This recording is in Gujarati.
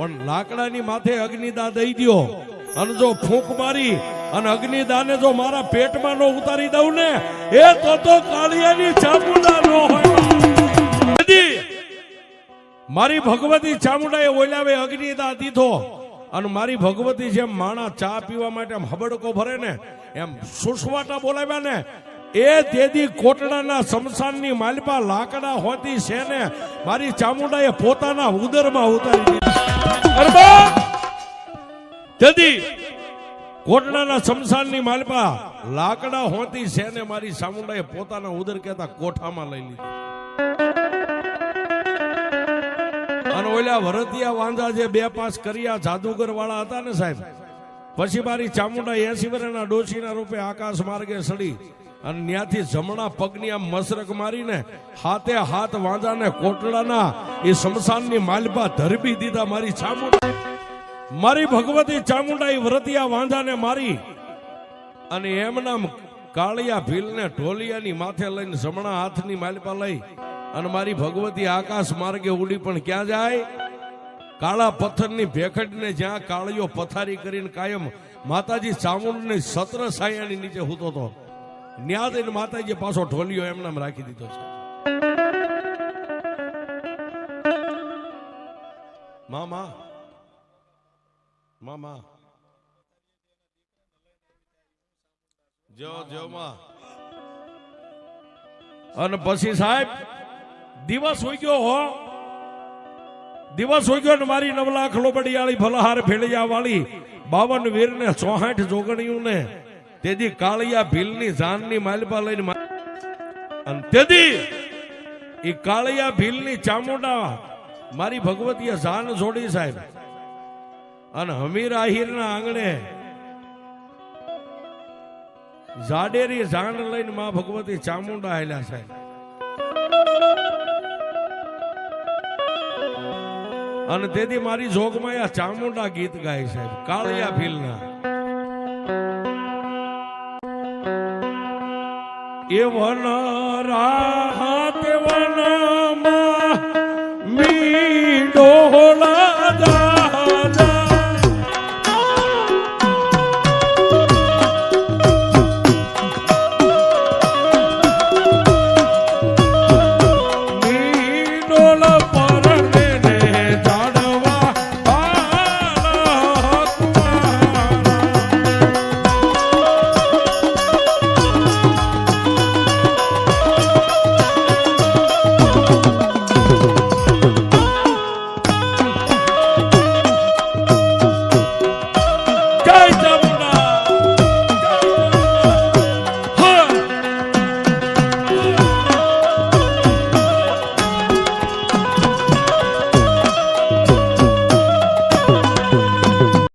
પણ લાકડાની માથે અગ્નિદા દઈ દ્યો અને જો ફૂંક મારી અને અગ્નિદાને જો મારા પેટમાં નો ઉતારી દઉં ને એ તો કાળિયાની ચામુંડા નો હોય. મારી ભગવતી ચામુંડાએ ઓલાવે અગ્નિદા દીધો અને મારી ભગવતી જેમ માણા ચા પીવા માટે આમ હબડકો ભરે ને એમ સુસવાટા બોલાવ્યા ને એ તેદી કોટડાના શમશાનની માલપા લાકડા હોતી છે ને મારી ચામુંડાએ પોતાના ઉદરમાં ઉતારી દીધા. તેદી કોટડાના શમશાનની માલપા લાકડા હોતી છે ને મારી ચામુંડાએ પોતાના ઉદર કહેતા કોઠામાં લઈ લીધી. અને ઓલા વરતિયા વાંધા જે 2-5 કર્યા જાદુગર વાળા હતા ને સાહેબ, પછી મારી ચામુંડા 80 વર્ષના ડોશીના રૂપે આકાશ માર્ગે સડી અને ત્યાંથી જમણા પગની આમ મસરક મારીને હાથે હાથ વાંધાને કોટડાના એ શમશાનની માલપા ધરબી દીધા. મારી ચામુંડા, મારી ભગવતી ચામુંડા એ વરતિયા વાંધાને મારી અને એમના કાળિયા ભીલને ઢોલિયાની માથે લઈને જમણા હાથની માલપા લઈ અને મારી ભગવતી આકાશ માર્ગે ઉડી. પણ ક્યાં જાય? કાળા પથ્થરની ભેખડને જ્યાં કાળિયો પથારી કરીને કાયમ માતાજી ચામુંડની સત્ર સાયાની નીચે હૂતો હતો, ન્યા જઈને માતાજી પાછો ઢોલિયો એમનામ રાખી દીધો છે. મામા મામા જો માં. અને પછી સાહેબ દિવસ હોઈ ગયો હો, દિવસ હોઈ ગયો ને મારી 9 લાખ લોબડિયાળી ભલહાર ભેળિયા વાળી 52 વીર ને 64 જોગણીયું ને તેદી કાળિયા ભીલની જાનની માલપા લઈને અને તેદી એ કાળિયા ભીલની ચામુંડા મારી ભગવતીએ જાન જોડી સાહેબ. અને હમીર આહિરના આંગણે જાડેરી જાન લઈને માં ભગવતી ચામુંડા આવેલા સાહેબ. અને તેથી મારી જોગમાં આ ચામુંડા ગીત ગાય સાહેબ, કાળિયા ભીલના. એ વન રાહત વન